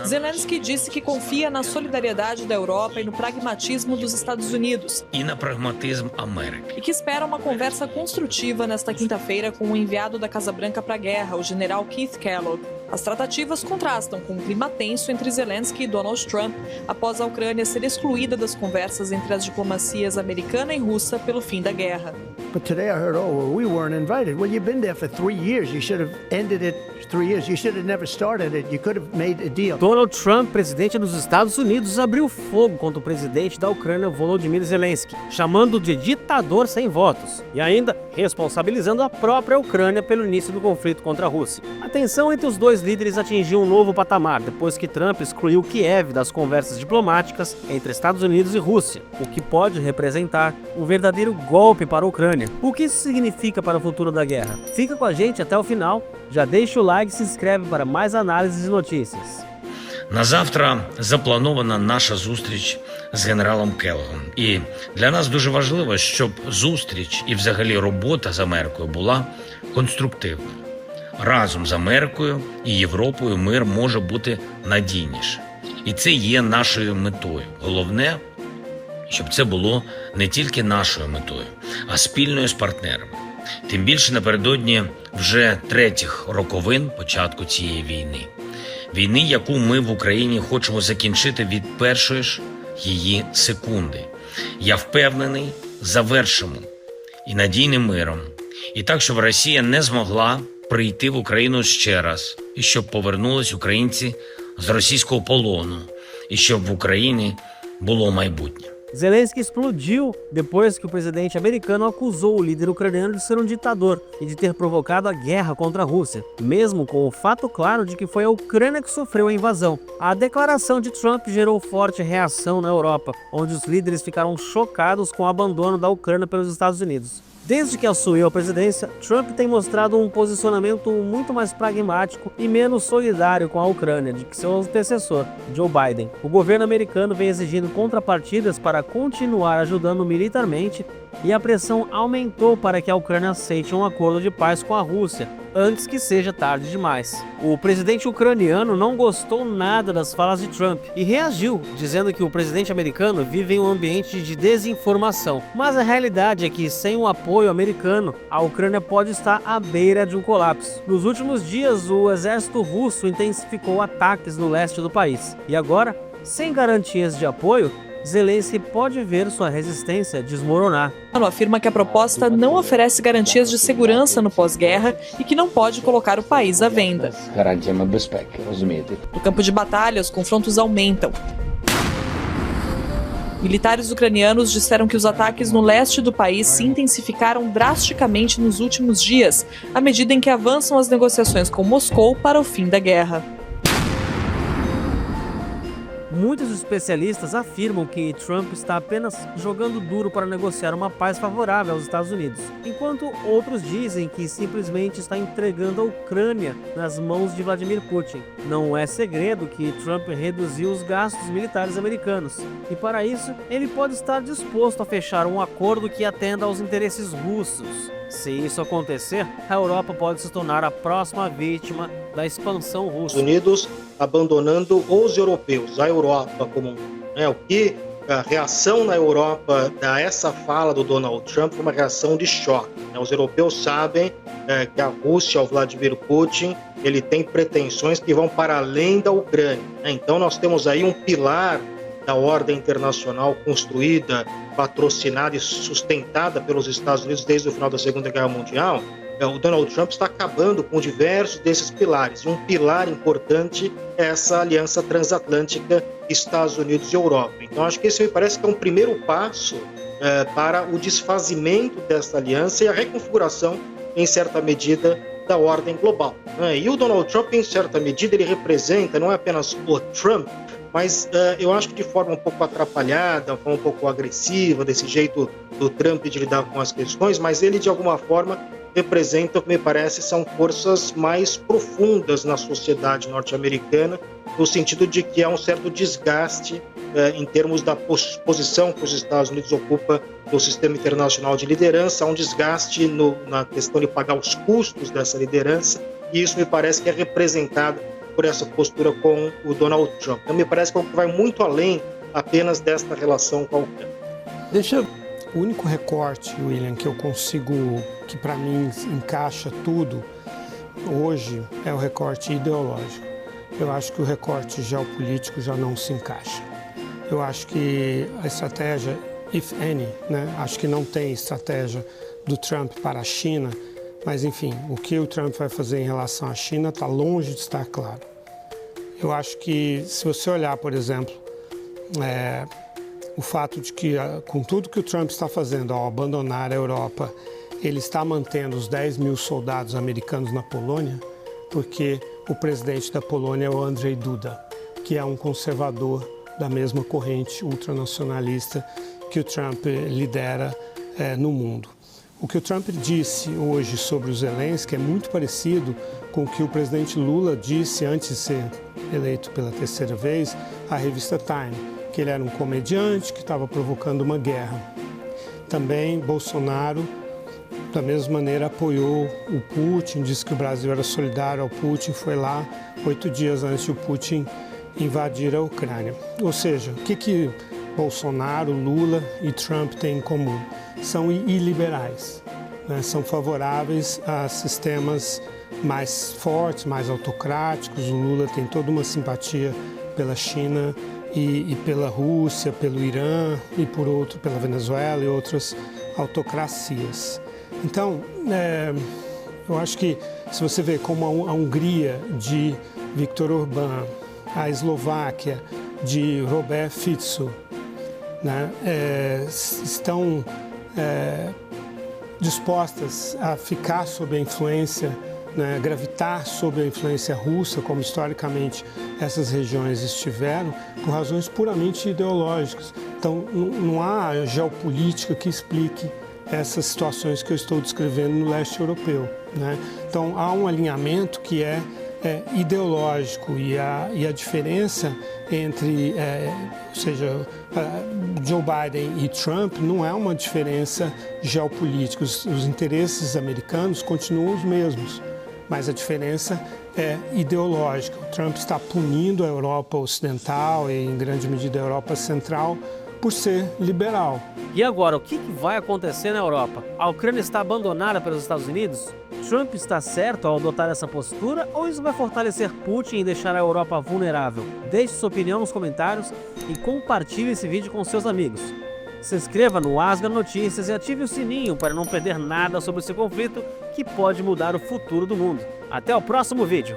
Zelensky disse que confia na solidariedade da Europa e no pragmatismo dos Estados Unidos. E no pragmatismo América. E que espera uma conversa construtiva nesta quinta-feira com o enviado da Casa Branca para a guerra, o general Keith Kellogg. As tratativas contrastam com o clima tenso entre Zelensky e Donald Trump após a Ucrânia ser excluída das conversas entre as diplomacias americana e russa pelo fim da guerra. But today I heard, we weren't invited. Well, you've been there for 3 years. You should have ended it 3 years. You should have never started it. You could have made a deal. Donald Trump, presidente dos Estados Unidos, abriu fogo contra o presidente da Ucrânia, Volodymyr Zelensky, chamando-o de ditador sem votos e ainda responsabilizando a própria Ucrânia pelo início do conflito contra a Rússia. A tensão entre os dois líderes atingiu um novo patamar depois que Trump excluiu Kiev das conversas diplomáticas entre Estados Unidos e Rússia, o que pode representar um verdadeiro golpe para a Ucrânia. O que isso significa para o futuro da guerra? Fica com a gente até o final, já deixa o like e se inscreve para mais análises e notícias. На завтра запланована наша зустріч з генералом Келлогом. І для нас дуже важливо, щоб зустріч і взагалі робота з Америкою була конструктивною. Разом з Америкою і Європою мир може бути надійнішим. І це є нашою метою. Головне, щоб це було не тільки нашою метою, а спільною з партнерами. Тим більше напередодні вже третіх роковин початку цієї війни. Війни, яку ми в Україні хочемо закінчити від першої ж її секунди. Я впевнений, завершимо і надійним миром. І так, щоб Росія не змогла прийти в Україну ще раз. І щоб повернулись українці з російського полону. І щоб в Україні було майбутнє. Zelensky explodiu depois que o presidente americano acusou o líder ucraniano de ser um ditador e de ter provocado a guerra contra a Rússia, mesmo com o fato claro de que foi a Ucrânia que sofreu a invasão. A declaração de Trump gerou forte reação na Europa, onde os líderes ficaram chocados com o abandono da Ucrânia pelos Estados Unidos. Desde que assumiu a presidência, Trump tem mostrado um posicionamento muito mais pragmático e menos solidário com a Ucrânia do que seu antecessor, Joe Biden. O governo americano vem exigindo contrapartidas para continuar ajudando militarmente e a pressão aumentou para que a Ucrânia aceite um acordo de paz com a Rússia, antes que seja tarde demais. O presidente ucraniano não gostou nada das falas de Trump e reagiu, dizendo que o presidente americano vive em um ambiente de desinformação. Mas a realidade é que, sem o apoio americano, a Ucrânia pode estar à beira de um colapso. Nos últimos dias, o exército russo intensificou ataques no leste do país. E agora, sem garantias de apoio, Zelensky pode ver sua resistência desmoronar. Afirma que a proposta não oferece garantias de segurança no pós-guerra e que não pode colocar o país à venda. No campo de batalha, os confrontos aumentam. Militares ucranianos disseram que os ataques no leste do país se intensificaram drasticamente nos últimos dias, à medida em que avançam as negociações com Moscou para o fim da guerra. Muitos especialistas afirmam que Trump está apenas jogando duro para negociar uma paz favorável aos Estados Unidos, enquanto outros dizem que simplesmente está entregando a Ucrânia nas mãos de Vladimir Putin. Não é segredo que Trump reduziu os gastos militares americanos, e para isso ele pode estar disposto a fechar um acordo que atenda aos interesses russos. Se isso acontecer, a Europa pode se tornar a próxima vítima da expansão russa. Os Unidos abandonando os europeus, a Europa como um todo. O que a reação na Europa a essa fala do Donald Trump foi uma reação de choque. Os europeus sabem que a Rússia, o Vladimir Putin, ele tem pretensões que vão para além da Ucrânia. Então nós temos aí um pilar da ordem internacional construída, patrocinada e sustentada pelos Estados Unidos desde o final da Segunda Guerra Mundial. O Donald Trump está acabando com diversos desses pilares. E um pilar importante é essa aliança transatlântica Estados Unidos e Europa. Então acho que esse me parece que é um primeiro passo para o desfazimento dessa aliança e a reconfiguração, em certa medida, da ordem global. E o Donald Trump, em certa medida, ele representa não é apenas o Trump, mas eu acho que de forma um pouco atrapalhada, um pouco agressiva, desse jeito do Trump de lidar com as questões, mas ele de alguma forma representa, o que me parece, são forças mais profundas na sociedade norte-americana, no sentido de que há um certo desgaste em termos da posição que os Estados Unidos ocupam no sistema internacional de liderança, há um desgaste na questão de pagar os custos dessa liderança, e isso me parece que é representado por essa postura com o Donald Trump. Então me parece que vai muito além apenas desta relação com a Ucrânia. O único recorte, William, que eu consigo, que para mim encaixa tudo hoje, é o recorte ideológico. Eu acho que o recorte geopolítico já não se encaixa. Eu acho que a estratégia, if any, né? Acho que não tem estratégia do Trump para a China, mas enfim, o que o Trump vai fazer em relação à China está longe de estar claro. Eu acho que, se você olhar, por exemplo, o fato de que, com tudo que o Trump está fazendo ao abandonar a Europa, ele está mantendo os 10 mil soldados americanos na Polônia, porque o presidente da Polônia é o Andrzej Duda, que é um conservador da mesma corrente ultranacionalista que o Trump lidera no mundo. O que o Trump disse hoje sobre o Zelensky é muito parecido com o que o presidente Lula disse antes de ser eleito pela terceira vez à revista Time, que ele era um comediante que estava provocando uma guerra. Também Bolsonaro, da mesma maneira, apoiou o Putin, disse que o Brasil era solidário ao Putin, foi lá 8 dias antes de o Putin invadir a Ucrânia. Ou seja, o que Bolsonaro, Lula e Trump têm em comum? São iliberais, né? São favoráveis a sistemas mais fortes, mais autocráticos. O Lula tem toda uma simpatia pela China e pela Rússia, pelo Irã e pela Venezuela e outras autocracias. Então, eu acho que se você vê como a Hungria de Viktor Orbán, a Eslováquia de Robert Fico, né, estão dispostas a ficar sob a influência, né, gravitar sob a influência russa, como historicamente essas regiões estiveram, por razões puramente ideológicas. Então, não há geopolítica que explique essas situações que eu estou descrevendo no leste europeu, né? Então, há um alinhamento que é ideológico e a diferença entre, ou seja, Joe Biden e Trump não é uma diferença geopolítica. Os interesses americanos continuam os mesmos, mas a diferença é ideológica. O Trump está punindo a Europa Ocidental e, em grande medida, a Europa Central por ser liberal. E agora, o que vai acontecer na Europa? A Ucrânia está abandonada pelos Estados Unidos? Trump está certo ao adotar essa postura ou isso vai fortalecer Putin e deixar a Europa vulnerável? Deixe sua opinião nos comentários e compartilhe esse vídeo com seus amigos. Se inscreva no Asgar Notícias e ative o sininho para não perder nada sobre esse conflito que pode mudar o futuro do mundo. Até o próximo vídeo!